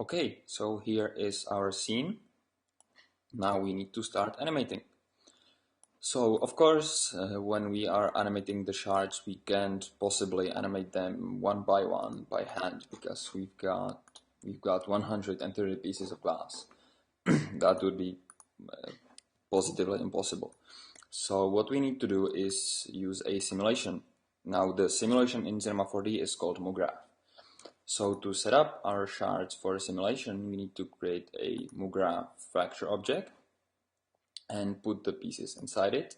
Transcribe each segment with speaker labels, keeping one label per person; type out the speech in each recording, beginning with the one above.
Speaker 1: Okay, so here is our scene. Now we need to start animating. So of course, when we are animating the shards, we can't possibly animate them one by one by hand because we've got 130 pieces of glass. That would be positively impossible. So what we need to do is use a simulation. Now the simulation in Cinema 4D is called MoGraph. So to set up our shards for a simulation, we need to create a MoGraph fracture object and put the pieces inside it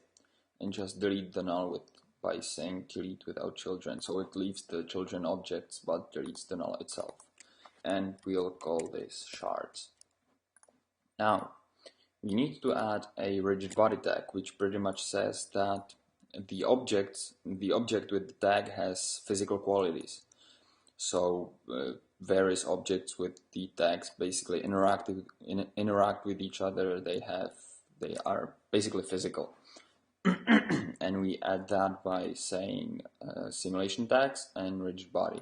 Speaker 1: and just delete the null by saying delete without children. So it leaves the children objects but deletes the null itself. And we'll call this shards. Now, we need to add a rigid body tag, which pretty much says that the object with the tag has physical qualities. So various objects with the tags basically interact with each other. They are basically physical. And we add that by saying simulation tags and rigid body.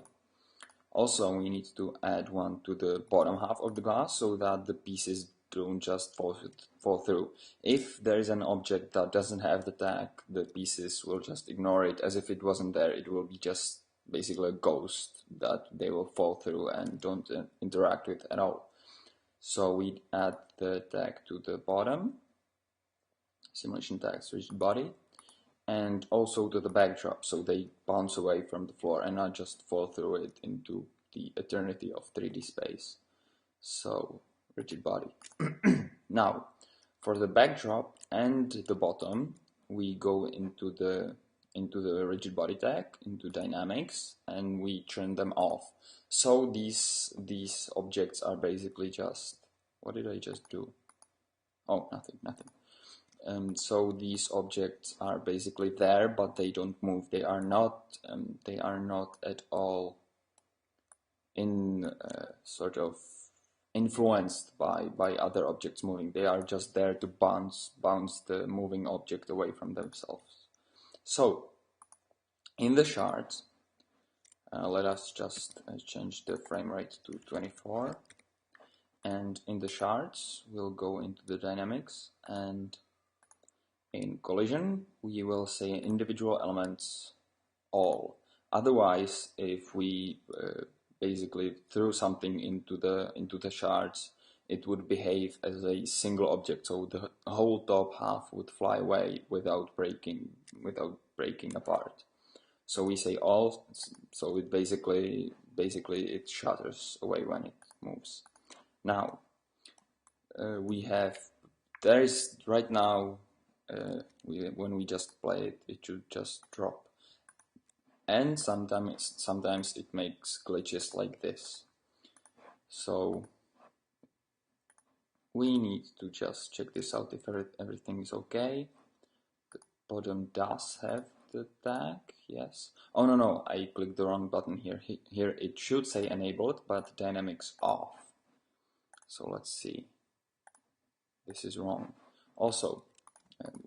Speaker 1: Also, we need to add one to the bottom half of the glass so that the pieces don't just fall through. If there is an object that doesn't have the tag, the pieces will just ignore it as if it wasn't there. It will be just basically a ghost that they will fall through and don't interact with at all. So we add the tag to the bottom, simulation tags, rigid body, and also to the backdrop, so they bounce away from the floor and not just fall through it into the eternity of 3D space. So, rigid body. Now, for the backdrop and the bottom, we go into the rigid body tag, into dynamics, and we turn them off. So these objects are basically just, what did I just do? Oh, nothing. So these objects are basically there, but they don't move. They are not at all sort of influenced by other objects moving. They are just there to bounce the moving object away from themselves. So in the shards, let us just change the frame rate to 24. And in the shards, we'll go into the dynamics, and in collision, we will say individual elements all. Otherwise, if we basically threw something into the shards, it would behave as a single object. So the whole top half would fly away without breaking apart. So we say all. So it basically it shatters away when it moves. Now there is right now. When we just play it, it should just drop. And sometimes it makes glitches like this. So we need to just check this out if everything is okay. The bottom does have the tag, yes. Oh no, I clicked the wrong button here. Here it should say enabled, but dynamics off. So let's see. This is wrong. Also,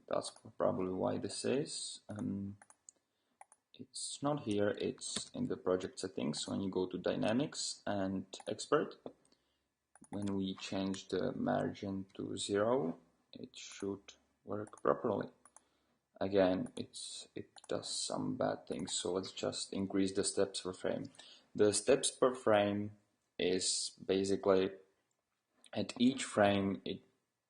Speaker 1: that's probably why this is. It's not here, it's in the project settings. When you go to dynamics and expert, when we change the margin to 0, it should work properly. Again, it does some bad things, so let's just increase the steps per frame. The steps per frame is basically at each frame it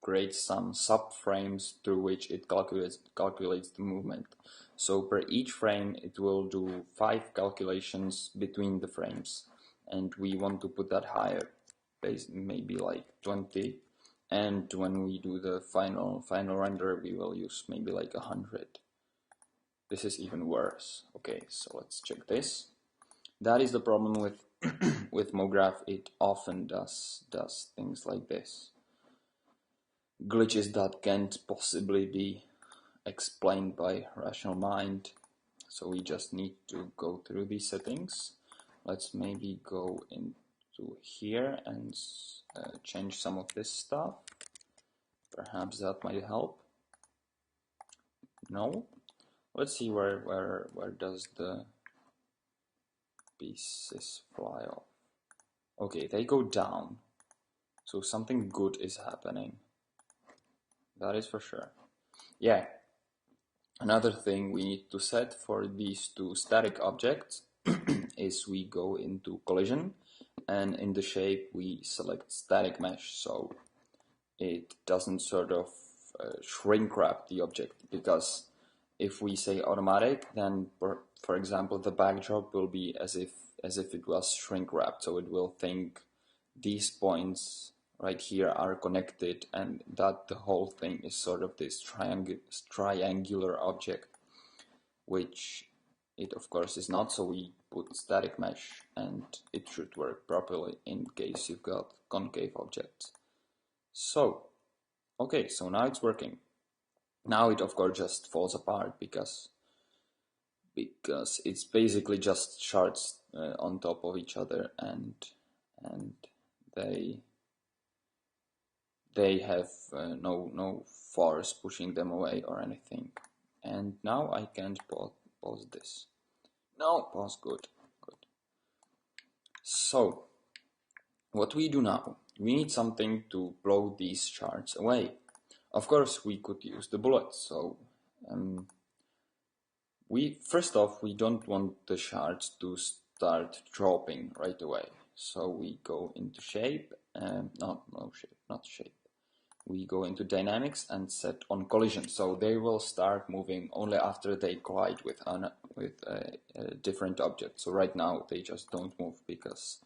Speaker 1: creates some subframes through which it calculates the movement. So per each frame it will do 5 calculations between the frames, and we want to put that higher, maybe like 20, and when we do the final render we will use maybe like 100. This is even worse. Okay, so let's check this. That is the problem with with MoGraph. It often does things like this. Glitches that can't possibly be explained by rational mind. So we just need to go through these settings. Let's maybe go into here and change some of this stuff. Perhaps that might help. No? Let's see where does the pieces fly off. Okay, they go down. So something good is happening. That is for sure. Yeah. Another thing we need to set for these two static objects is we go into collision, and in the shape we select static mesh, so it doesn't sort of shrink wrap the object, because if we say automatic, then for example the backdrop will be as if it was shrink wrapped, so it will think these points right here are connected and that the whole thing is sort of this triangular object, which it of course is not. So we put static mesh and it should work properly in case you've got concave objects. So okay, so now it's working. Now it of course just falls apart because it's basically just shards on top of each other, and they have no force pushing them away or anything. And now I can't pause this. No, pause, good. So what we do now, we need something to blow these shards away. Of course we could use the bullet. So first off, we don't want the shards to start dropping right away. So we go into shape, not shape. We go into dynamics and set on collision. So they will start moving only after they collide with a different object. So right now they just don't move because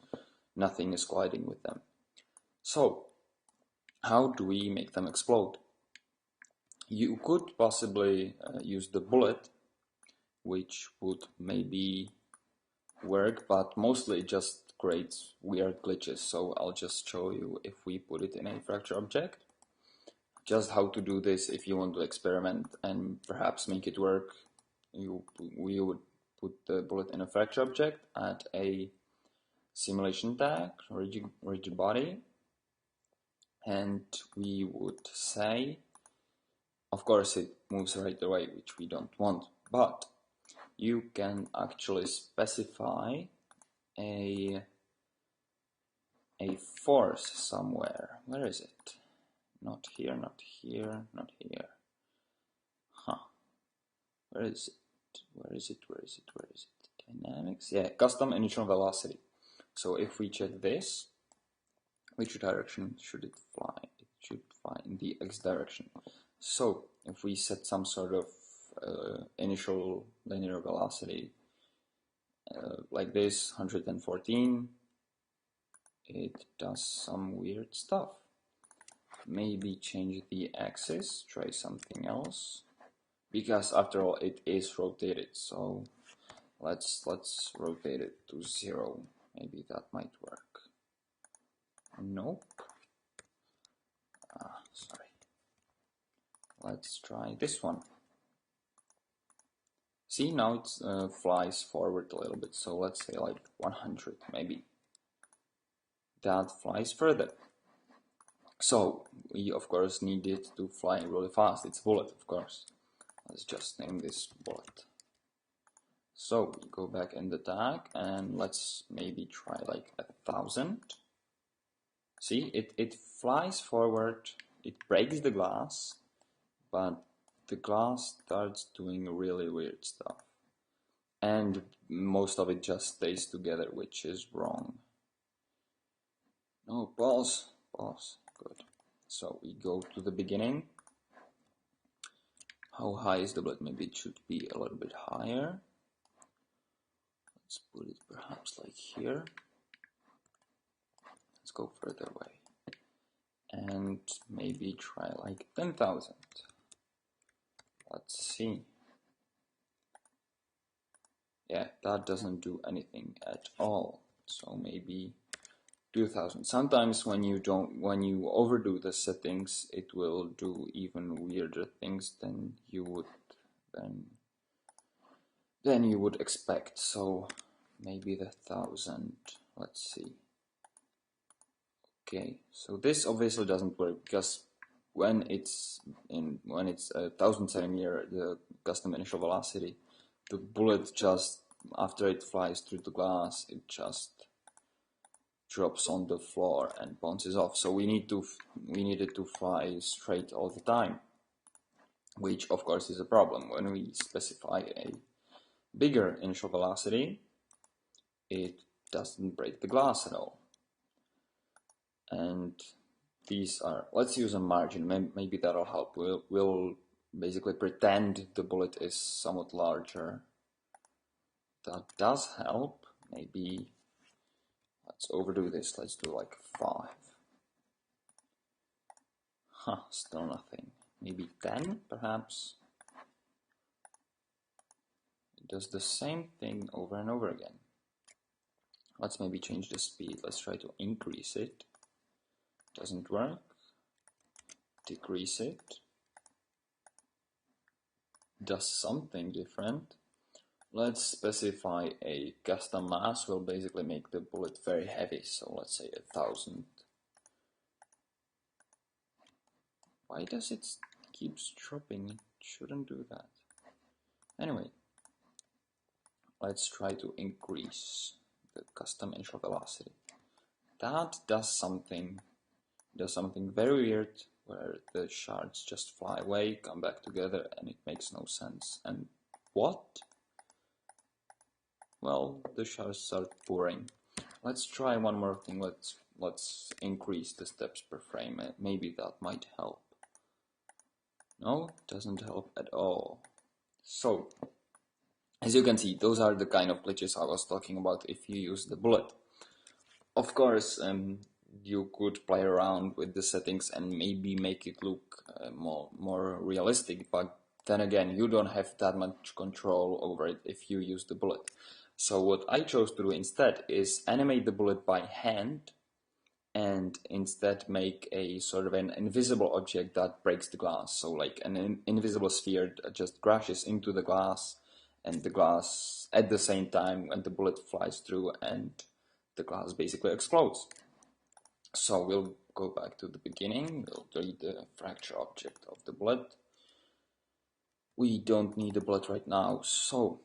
Speaker 1: nothing is colliding with them. So how do we make them explode? You could possibly use the bullet, which would maybe work, but mostly it just creates weird glitches. So I'll just show you if we put it in a fracture object. Just how to do this if you want to experiment and perhaps make it work. We would put the bullet in a fracture object, add a simulation tag, rigid body, and we would say, of course it moves right away, which we don't want, but you can actually specify a force somewhere. Where is it? Not here, not here, not here. Where is it? Where is it? Dynamics? Yeah, custom initial velocity. So if we check this, which direction should it fly? It should fly in the X direction. So if we set some sort of initial linear velocity like this, 114, it does some weird stuff. Maybe change the axis, try something else, because after all it is rotated. So let's rotate it to 0. Maybe that might work. Nope. Sorry. Let's try this one. See, now it flies forward a little bit. So let's say like 100 maybe. That flies further. So we of course need it to fly really fast. It's bullet, of course. Let's just name this bullet. So we go back in the tag and let's maybe try like 1,000. See, it flies forward, it breaks the glass, but the glass starts doing really weird stuff. And most of it just stays together, which is wrong. No, pause. Good. So we go to the beginning. How high is the bullet? Maybe it should be a little bit higher. Let's put it perhaps like here. Let's go further away. And maybe try like 10,000. Let's see. Yeah, that doesn't do anything at all. So maybe 2,000. Sometimes when you overdo the settings, it will do even weirder things than you would expect. So maybe the 1,000. Let's see. Okay, so this obviously doesn't work because when it's 1,000 centimeter, the custom initial velocity, the bullet just after it flies through the glass, it just drops on the floor and bounces off. So we needed to fly straight all the time, which of course is a problem. When we specify a bigger initial velocity, it doesn't break the glass at all. And these are, let's use a margin, maybe that'll help. We'll basically pretend the bullet is somewhat larger. That does help. Maybe let's overdo this, let's do like 5. Still nothing. Maybe 10 perhaps. It does the same thing over and over again. Let's maybe change the speed. Let's try to increase it. Doesn't work. Decrease it. Does something different. Let's specify a custom mass. We'll basically make the bullet very heavy. So let's say 1000. Why does it keep dropping? It shouldn't do that. Anyway, let's try to increase the custom initial velocity. That does something very weird, where the shards just fly away, come back together, and it makes no sense. And what? Well, the shards start pouring. Let's try one more thing. Let's increase the steps per frame. Maybe that might help. No, doesn't help at all. So, as you can see, those are the kind of glitches I was talking about if you use the bullet. Of course, you could play around with the settings and maybe make it look more realistic, but then again, you don't have that much control over it if you use the bullet. So what I chose to do instead is animate the bullet by hand, and instead make a sort of an invisible object that breaks the glass. So like an invisible sphere that just crashes into the glass, and the glass at the same time when the bullet flies through and the glass basically explodes. So we'll go back to the beginning. We'll delete the fracture object of the bullet. We don't need the bullet right now. So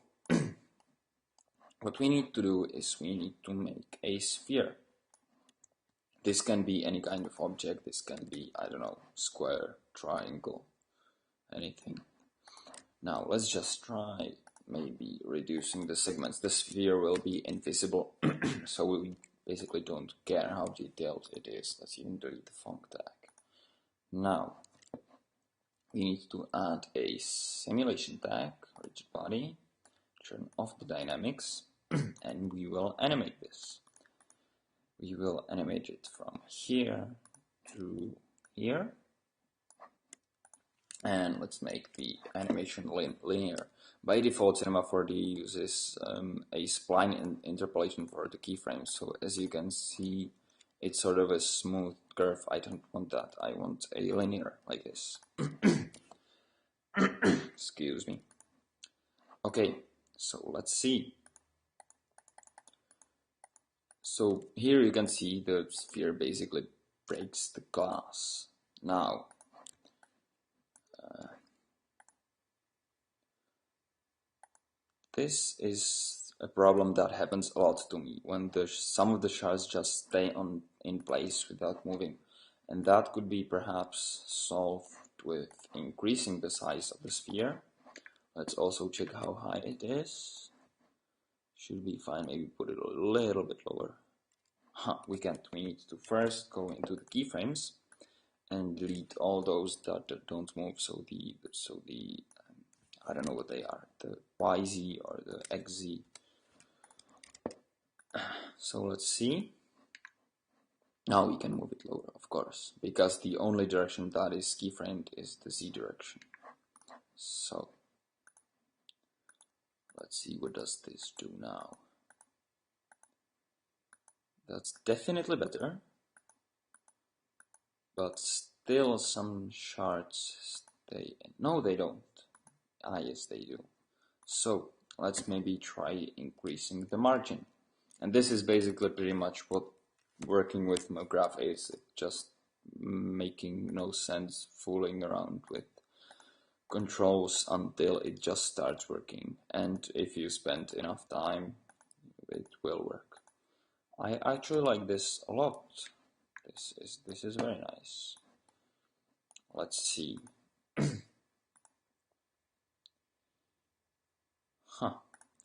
Speaker 1: what we need to do is we need to make a sphere. This can be any kind of object. This can be, I don't know, square, triangle, anything. Now let's just try maybe reducing the segments. The sphere will be invisible, so we basically don't care how detailed it is. Let's even delete the func tag. Now we need to add a simulation tag, rigid body, turn off the dynamics, and we will animate this. We will animate it from here to here, and let's make the animation linear. By default, Cinema 4D uses a spline interpolation for the keyframes, so as you can see, it's sort of a smooth curve. I don't want that. I want a linear like this. Excuse me. Okay, so let's see. So here you can see the sphere basically breaks the glass. Now, this is a problem that happens a lot to me when some of the shards just stay in place without moving, and that could be perhaps solved with increasing the size of the sphere. Let's also check how high it is. Should be fine. Maybe put it a little bit lower. We can't. We need to first go into the keyframes and delete all those that don't move. So the I don't know what they are, the YZ or the XZ. So let's see. Now we can move it lower, of course, because the only direction that is keyframed is the Z direction. So let's see, what does this do now? That's definitely better, but still some shards stay in. No, they don't. Ah, yes, they do. So let's maybe try increasing the margin. And this is basically pretty much what working with MoGraph is. It's just making no sense, fooling around with controls until it just starts working. And if you spend enough time, it will work. I actually like this a lot. This is very nice. Let's see. Huh.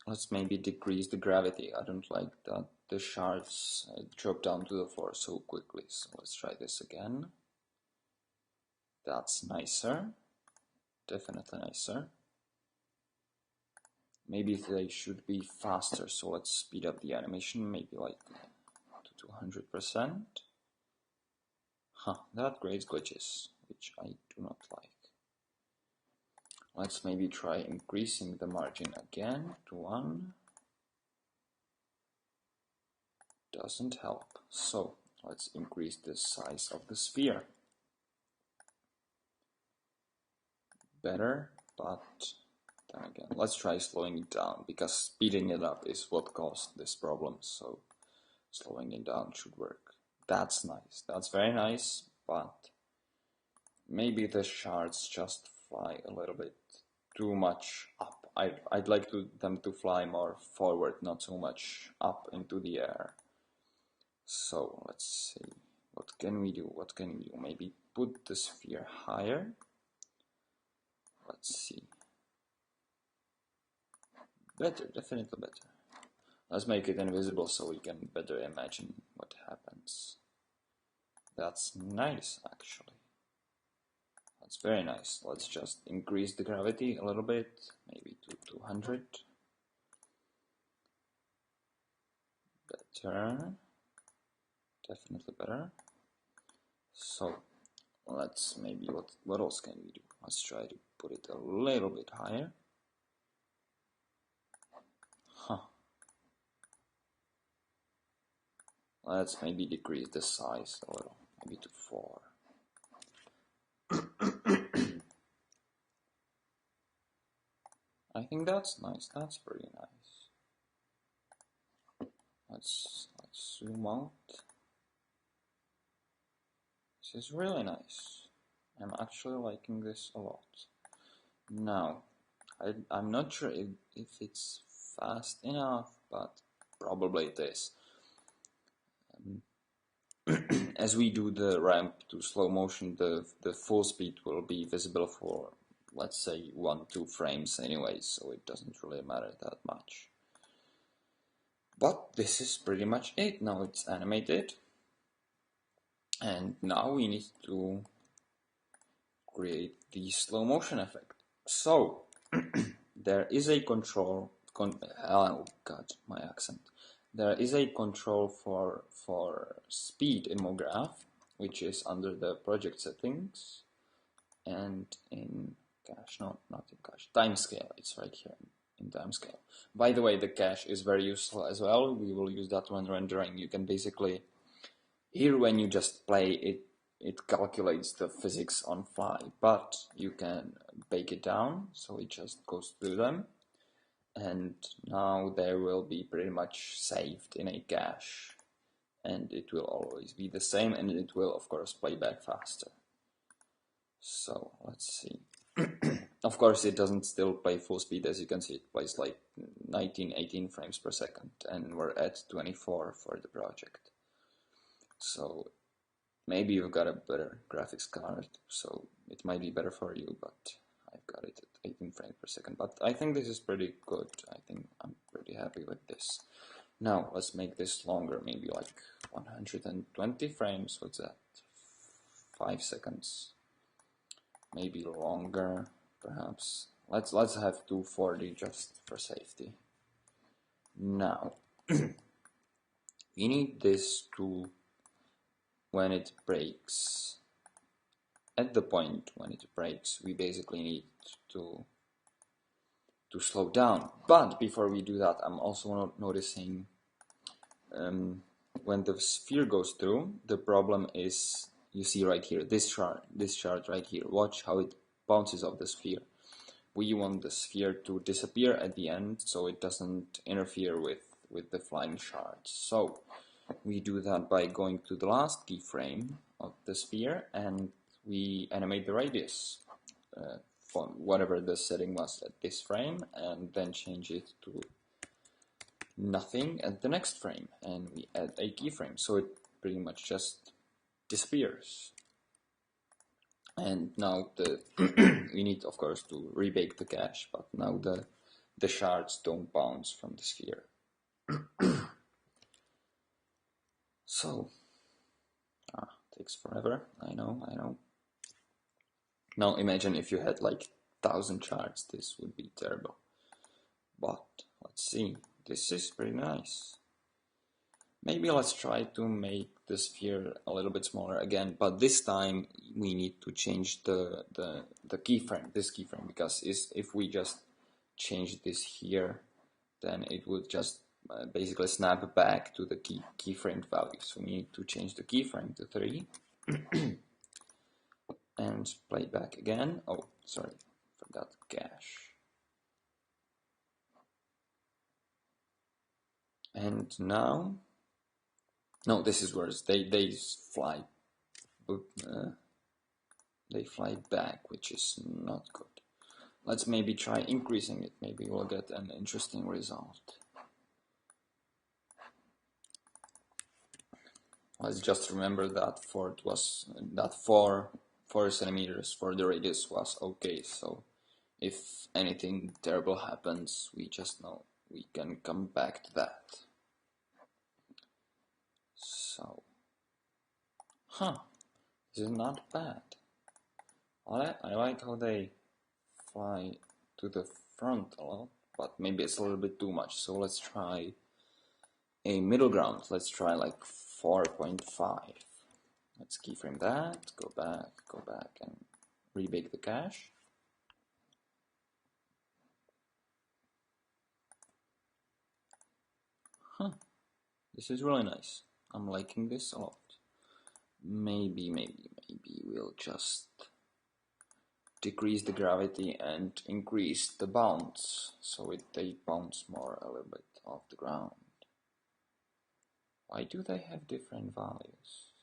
Speaker 1: Let's maybe decrease the gravity. I don't like that the shards drop down to the floor so quickly. So let's try this again. That's nicer. Definitely nicer. Maybe they should be faster, so let's speed up the animation, maybe like to 200%. Huh, that creates glitches, which I do not like. Let's maybe try increasing the margin again to 1. Doesn't help. So let's increase the size of the sphere. Better, but then again, let's try slowing it down, because speeding it up is what caused this problem, so slowing it down should work. That's nice. That's very nice, but maybe the shards just fly a little bit too much up. I'd like them to fly more forward, not so much up into the air. So let's see. What can we do? What can we do? Maybe put the sphere higher. Let's see. Better, definitely better. Let's make it invisible so we can better imagine what happens. That's nice, actually. That's very nice. Let's just increase the gravity a little bit, maybe to 200. Better. Definitely better. So let's maybe, what else can we do? Let's try to put it a little bit higher. Huh. Let's maybe decrease the size a little, maybe to 4. I think that's nice. That's pretty nice. Let's zoom out. This is really nice. I'm actually liking this a lot. Now, I'm not sure if it's fast enough, but probably it is. As we do the ramp to slow motion, the full speed will be visible for, let's say, 1-2 frames anyway, so it doesn't really matter that much. But this is pretty much it. Now it's animated. And now we need to create the slow motion effect. So there is a control. Oh God, my accent. There is a control for speed in MoGraph, which is under the project settings, and in cache. No, not in cache. Timescale. It's right here in timescale. By the way, the cache is very useful as well. We will use that when rendering. You can basically, here when you just play it, it calculates the physics on fly, but you can bake it down, so it just goes through them, and now they will be pretty much saved in a cache, and it will always be the same, and it will of course play back faster. So let's see. Of course it doesn't still play full speed, as you can see. It plays like 19-18 frames per second, and we're at 24 for the project. So maybe you've got a better graphics card, so it might be better for you, but I've got it at 18 frames per second. But I think this is pretty good. I think I'm pretty happy with this. Now let's make this longer, maybe like 120 frames. What's that? 5 seconds. Maybe longer, perhaps. Let's have 240 just for safety. Now we need this to, when it breaks, at the point when it breaks, we basically need to slow down. But before we do that, I'm also noticing when the sphere goes through, the problem is, you see right here, this shard right here. Watch how it bounces off the sphere. We want the sphere to disappear at the end, so it doesn't interfere with the flying shards. So we do that by going to the last keyframe of the sphere, and we animate the radius for whatever the setting was at this frame, and then change it to nothing at the next frame, and we add a keyframe, so it pretty much just disappears. And now we need, of course, to rebake the cache, but now the shards don't bounce from the sphere. So, takes forever, I know. Now imagine if you had like 1,000 shards, this would be terrible. But, let's see, this is pretty nice. Maybe let's try to make the sphere a little bit smaller again, but this time we need to change the keyframe, this keyframe, because if we just change this here, then it would just basically snap back to the keyframed value. So we need to change the keyframe to 3 and play back again. Oh, sorry, forgot cache. And now, no, this is worse. They fly back, which is not good. Let's maybe try increasing it. Maybe we'll get an interesting result. Let's just remember that 4 centimeters for the radius was okay. So if anything terrible happens, we just know we can come back to that. So, this is not bad. I like how they fly to the front a lot, but maybe it's a little bit too much. So let's try a middle ground. Let's try like 4.5. Let's keyframe that, go back and rebake the cache. This is really nice. I'm liking this a lot. Maybe we'll just decrease the gravity and increase the bounce, so they bounce more a little bit off the ground. Why do they have different values?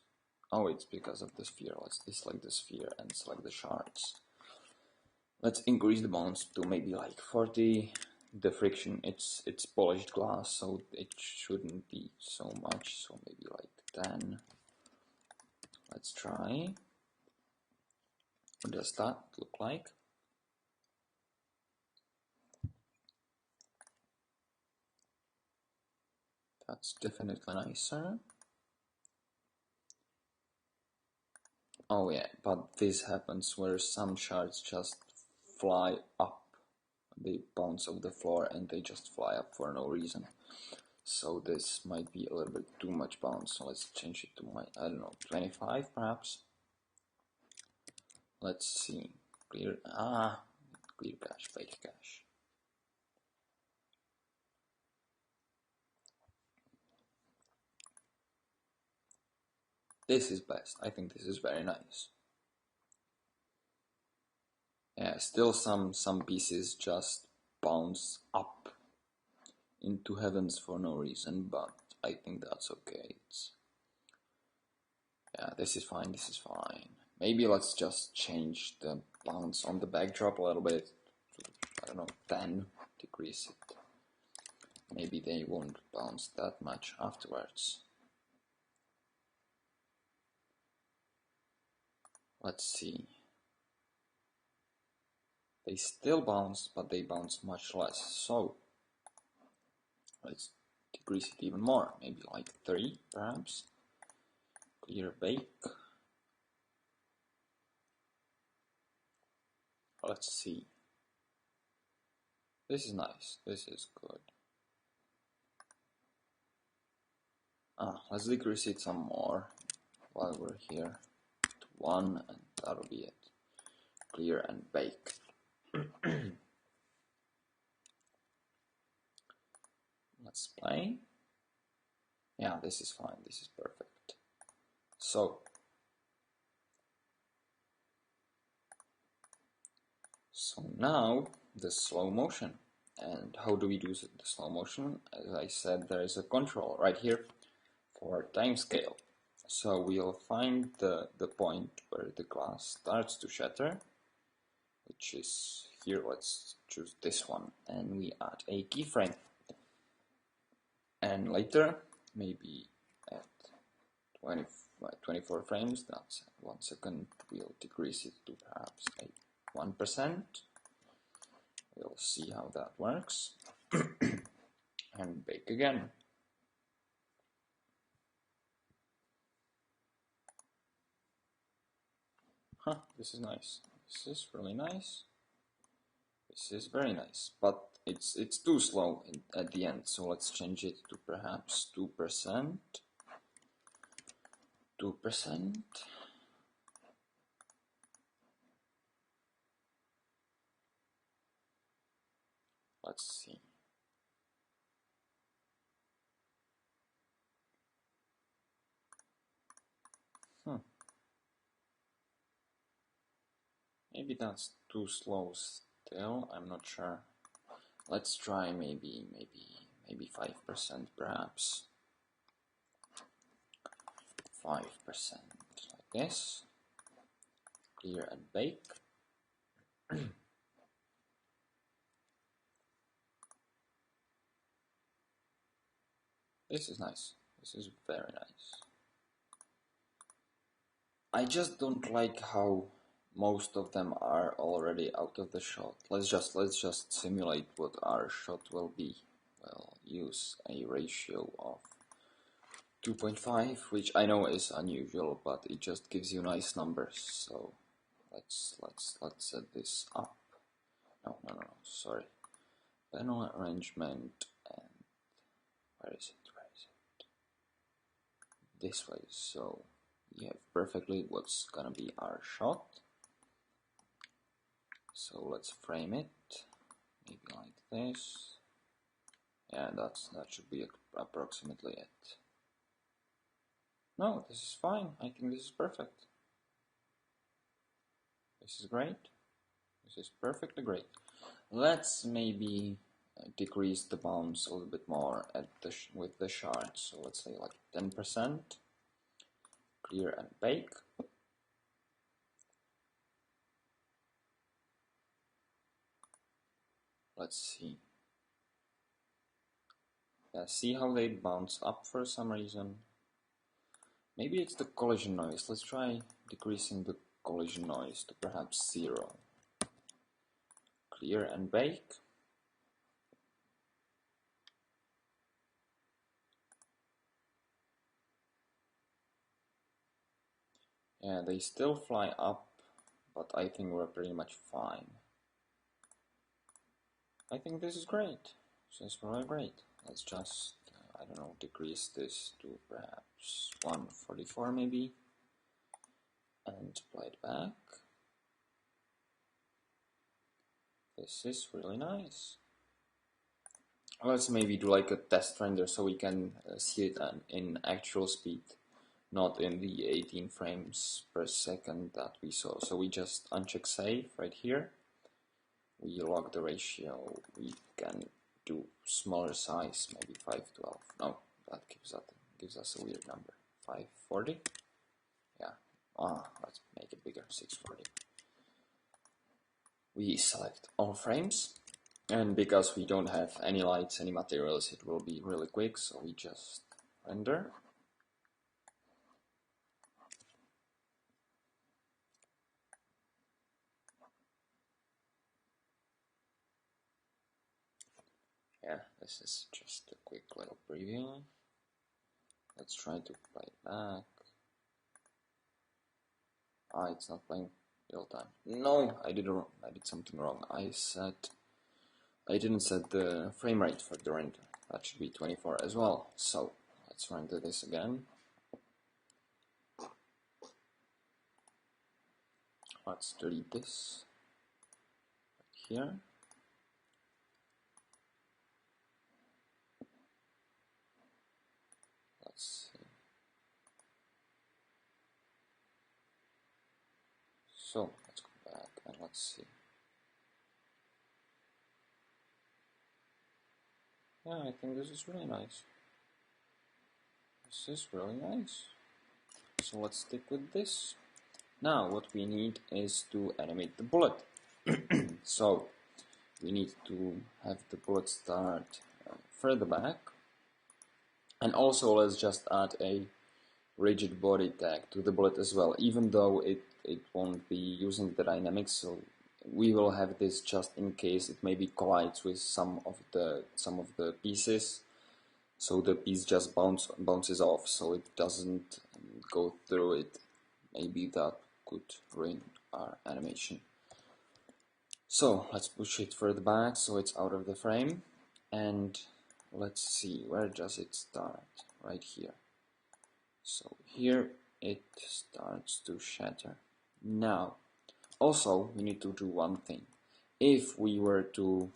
Speaker 1: Oh, it's because of the sphere. Let's deselect the sphere and select the shards. Let's increase the bounce to maybe like 40. The friction, it's polished glass, so it shouldn't be so much, so maybe like 10. Let's try. What does that look like? That's definitely nicer. Oh yeah, but this happens where some shards just fly up. They bounce off the floor and they just fly up for no reason. So this might be a little bit too much bounce. So let's change it to I don't know, 25 perhaps. Let's see. Clear cache, fake cache. This is best. I think this is very nice. Yeah, still some pieces just bounce up into heavens for no reason, but I think that's okay. Yeah, this is fine, Maybe let's just change the bounce on the backdrop a little bit to, I don't know, 10, decrease it. Maybe they won't bounce that much afterwards. Let's see. They still bounce, but they bounce much less. So let's decrease it even more, maybe like 3 perhaps. Clear bake. Let's see. This is nice, this is good. Let's decrease it some more while we're here to 1, and that'll be it. Clear and bake. Let's play. Yeah, this is fine, this is perfect. So now the slow motion. And how do we do the slow motion? As I said, there is a control right here for time scale. So we'll find the point where the glass starts to shatter, which is here. Let's choose this one, and we add a keyframe. And later, maybe at 24 frames, that's 1 second, we'll decrease it to perhaps 1%. We'll see how that works. And bake again. Huh, this is nice. This is really nice. This is very nice, but it's too slow at the end, so let's change it to perhaps 2%. 2%. Let's see. Maybe that's too slow still, I'm not sure. Let's try maybe 5% perhaps. 5% like this. Clear and bake. This is nice. This is very nice. I just don't like how most of them are already out of the shot. Let's just simulate what our shot will be. We'll use a ratio of 2.5, which I know is unusual, but it just gives you nice numbers. So let's set this up. No, sorry. Panel arrangement, and where is it? This way. So we have perfectly what's gonna be our shot. So let's frame it, maybe like this. Yeah, that should be approximately it. No, this is fine. I think this is perfect. This is great. This is perfectly great. Let's maybe decrease the bounce a little bit more at with the shards. So let's say like 10%. Clear and bake. Let's see. Yeah, see how they bounce up for some reason. Maybe it's the collision noise. Let's try decreasing the collision noise to perhaps 0. Clear and bake. Yeah, they still fly up, but I think we're pretty much fine. I think this is great. This is really great. Let's just, I don't know, decrease this to perhaps 144 maybe, and play it back. This is really nice. Let's maybe do like a test render so we can see it in actual speed, not in the 18 frames per second that we saw. So we just uncheck save right here. We log the ratio. We can do smaller size, maybe 512. No, that gives us a weird number. 540. Yeah. Let's make it bigger. 640. We select all frames, and because we don't have any lights, any materials, it will be really quick. So we just render. Yeah, this is just a quick little preview. Let's try to play it back. It's not playing real time. No, I did something wrong. I didn't set the frame rate for the render. That should be 24 as well. So let's render this again. Let's delete this right here. Let's see. So let's go back and let's see. Yeah, I think this is really nice. This is really nice. So let's stick with this. Now what we need is to animate the bullet. So we need to have the bullet start further back. And also let's just add a rigid body tag to the bullet as well, even though it won't be using the dynamics, so we will have this just in case it maybe collides with some of the pieces, so the piece just bounces off, so it doesn't go through it. Maybe that could ruin our animation. So let's push it further back so it's out of the frame, and let's see, where does it start? Right here. So here it starts to shatter. Now, also we need to do one thing. If we were to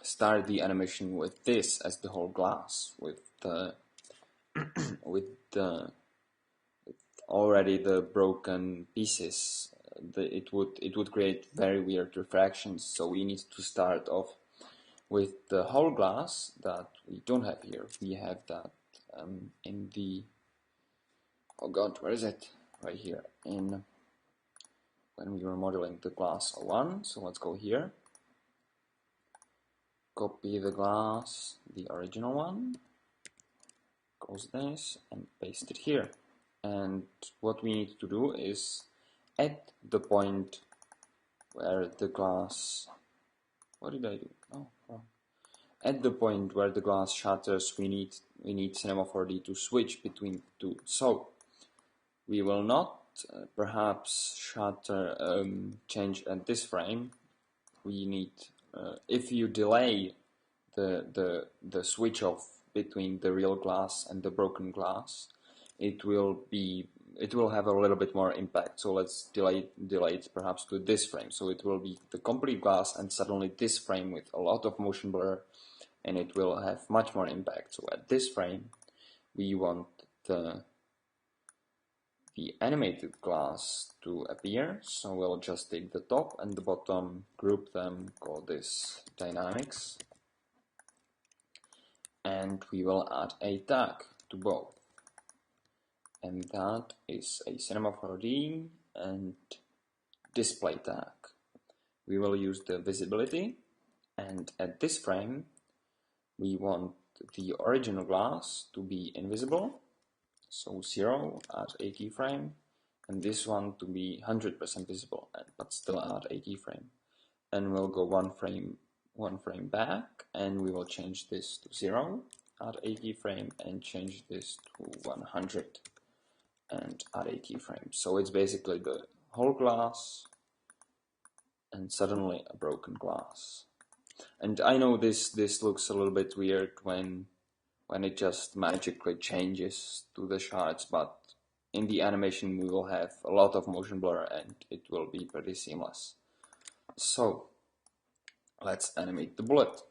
Speaker 1: start the animation with this as the whole glass, with already the broken pieces, it would create very weird refractions. So we need to start off with the whole glass that we don't have here. We have that in the, oh god, where is it? Right here, in when we were modeling the glass 01. So let's go here, copy the glass, the original one, close this and paste it here. And what we need to do is at the point where the glass, what did I do? Oh, wrong. At the point where the glass shatters, we need Cinema 4D to switch between the two. So we will not perhaps shatter change at this frame. We need if you delay the switch off between the real glass and the broken glass, it will have a little bit more impact. So let's delay it perhaps to this frame. So it will be the complete glass and suddenly this frame with a lot of motion blur, and it will have much more impact. So at this frame we want the animated glass to appear. So we'll just take the top and the bottom, group them, call this dynamics, and we will add a tag to both. And that is a Cinema 4D and display tag. We will use the visibility, and at this frame we want the original glass to be invisible, so 0, add a keyframe, and this one to be 100% visible, but still add a keyframe. And we'll go one frame back, and we will change this to 0, add a keyframe, and change this to 100, and add a keyframe. So it's basically the whole glass and suddenly a broken glass. And I know this looks a little bit weird when it just magically changes to the shards, but in the animation we will have a lot of motion blur and it will be pretty seamless. So let's animate the bullet.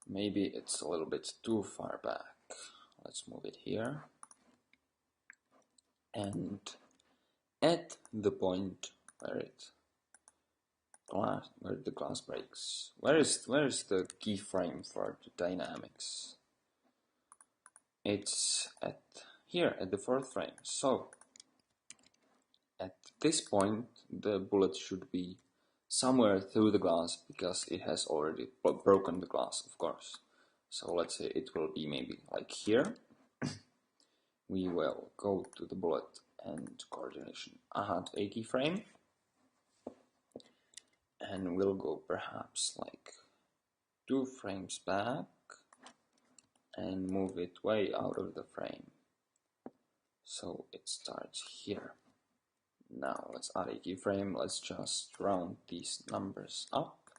Speaker 1: Maybe it's a little bit too far back. Let's move it here. And at the point where the glass breaks, where is the keyframe for the dynamics? It's at here at the 4th frame. So at this point the bullet should be somewhere through the glass because it has already broken the glass, of course. So let's say it will be maybe like here. We will go to the bullet and coordination, add a keyframe, and we'll go perhaps like 2 frames back and move it way out of the frame. So it starts here. Now let's add a keyframe, let's just round these numbers up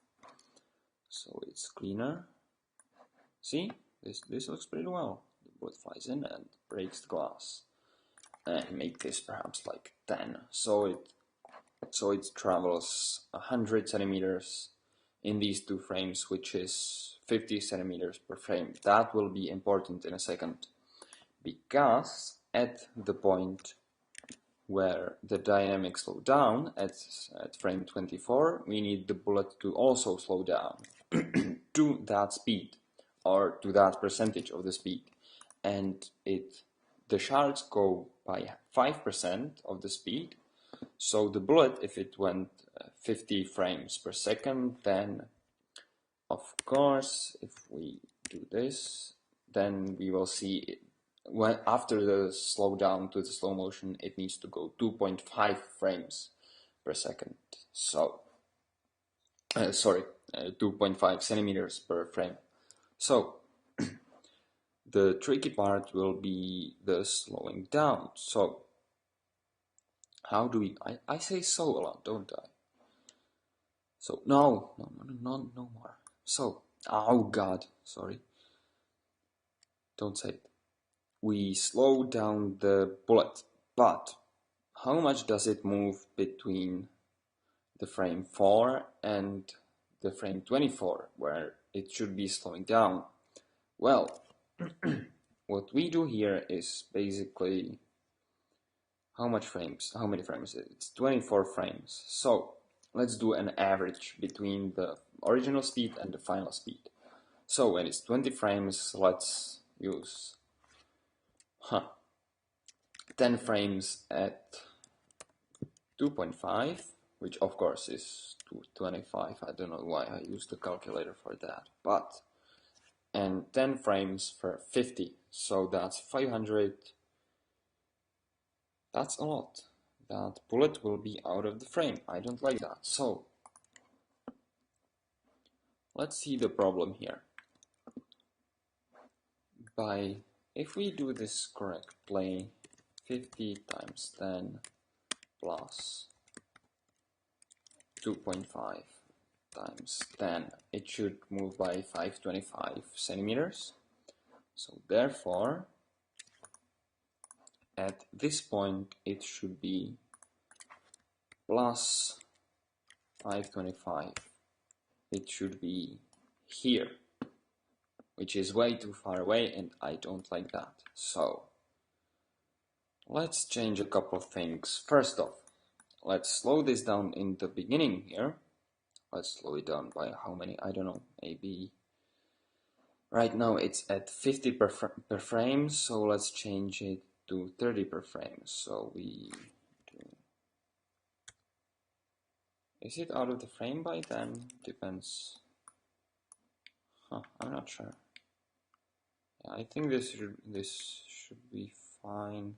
Speaker 1: so it's cleaner. See, this looks pretty well. The bullet flies in and breaks the glass. And make this perhaps like 10. So it travels 100 centimeters in these 2 frames, which is 50 centimeters per frame. That will be important in a second, because at the point where the dynamics slow down at frame 24, we need the bullet to also slow down to that speed, or to that percentage of the speed, and the shards go by 5% of the speed. So the bullet, if it went 50 frames per second, then of course if we do this, then we will see it, when after the slowdown to the slow motion, it needs to go 2.5 frames per second. So, sorry, 2.5 centimeters per frame. So, the tricky part will be the slowing down. So, how do we, I say so a lot, don't I? So, no more. So, oh God, sorry. Don't say it. We slow down the bullet, but how much does it move between the frame 4 and the frame 24, where it should be slowing down? Well, what we do here is basically how many frames is it? It's 24 frames. So let's do an average between the original speed and the final speed. So when it's 20 frames, let's use 10 frames at 2.5, which of course is 225. I don't know why I used the calculator for that, but and 10 frames for 50, so that's 500. That's a lot. That bullet will be out of the frame. I don't like that. So let's see the problem here. If we do this correctly, 50 times 10 plus 2.5 times 10, it should move by 525 centimeters. So therefore, at this point, it should be plus 525. It should be here, which is way too far away, and I don't like that. So let's change a couple of things. First off, let's slow this down in the beginning here. Let's slow it down by how many? I don't know, maybe right now it's at 50 per frame, so let's change it to 30 per frame. So we do. Is it out of the frame by then? Depends. I'm not sure. Yeah, I think this should be fine.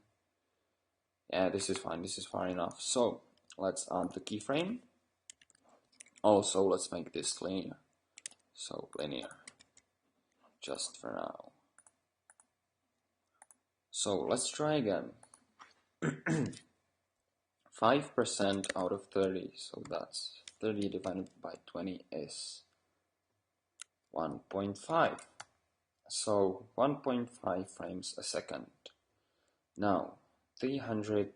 Speaker 1: Yeah, this is fine. This is far enough. So let's add the keyframe. Also, let's make this linear. So linear, just for now. So let's try again. 5% out of 30, so that's 30 divided by 20 is 1.5. So 1.5 frames a second. Now 300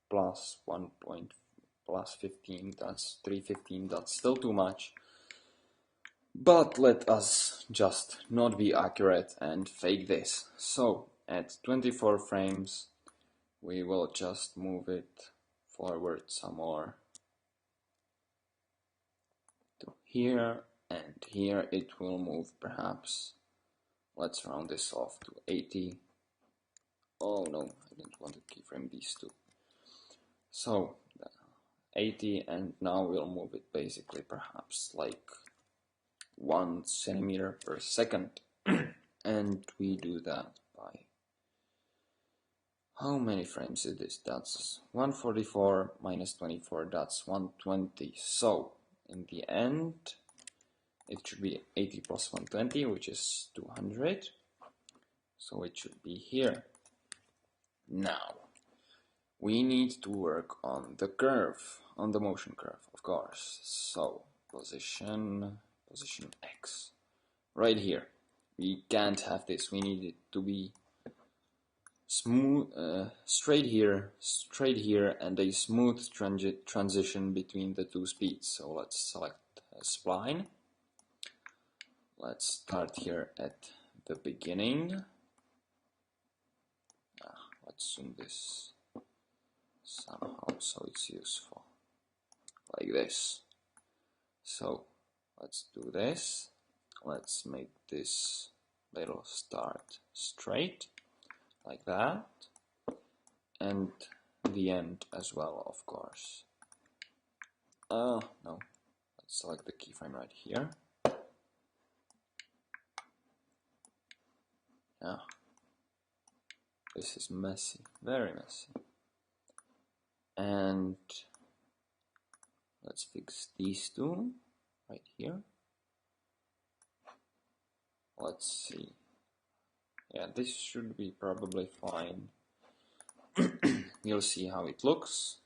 Speaker 1: plus 1. Plus 15, that's 315, that's still too much. But let us just not be accurate and fake this. So at 24 frames, we will just move it forward some more to here, and here it will move perhaps. Let's round this off to 80. Oh no, I didn't want to keyframe these two. So 80, and now we'll move it basically perhaps like 1 centimeter per second. And we do that by how many frames is this? That's 144 minus 24, that's 120. So in the end, it should be 80 plus 120, which is 200. So it should be here. Now, we need to work on the curve, on the motion curve, of course. So position X, right here. We can't have this. We need it to be smooth, straight here, and a smooth transition between the two speeds. So let's select a spline. Let's start here at the beginning. Let's zoom this somehow so it's useful, like this. So let's do this. Let's make this little start straight, like that, and the end as well, of course. No, let's select the keyframe right here. Yeah, this is messy, very messy. And let's fix these two right here. Let's see. Yeah, this should be probably fine. You'll see how it looks.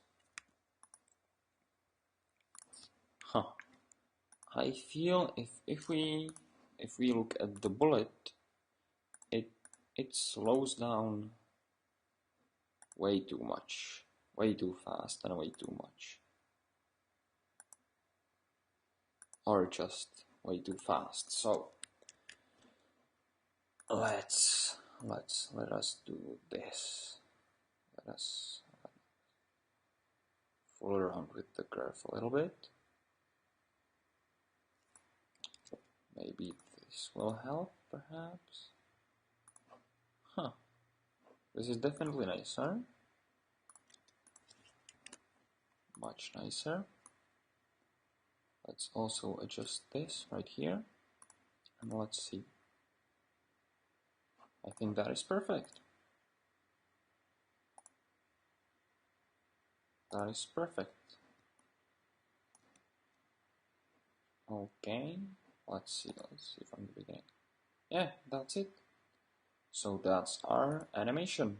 Speaker 1: Huh. I feel if we look at the bullet, it slows down way too much, way too fast and way too much, or just way too fast. So let us do this. Let us fool around with the curve a little bit. Maybe this will help, perhaps. Huh. This is definitely nicer. Much nicer. Let's also adjust this right here. And let's see. I think that is perfect. That is perfect. Okay. Let's see from the beginning. Yeah, that's it. So that's our animation.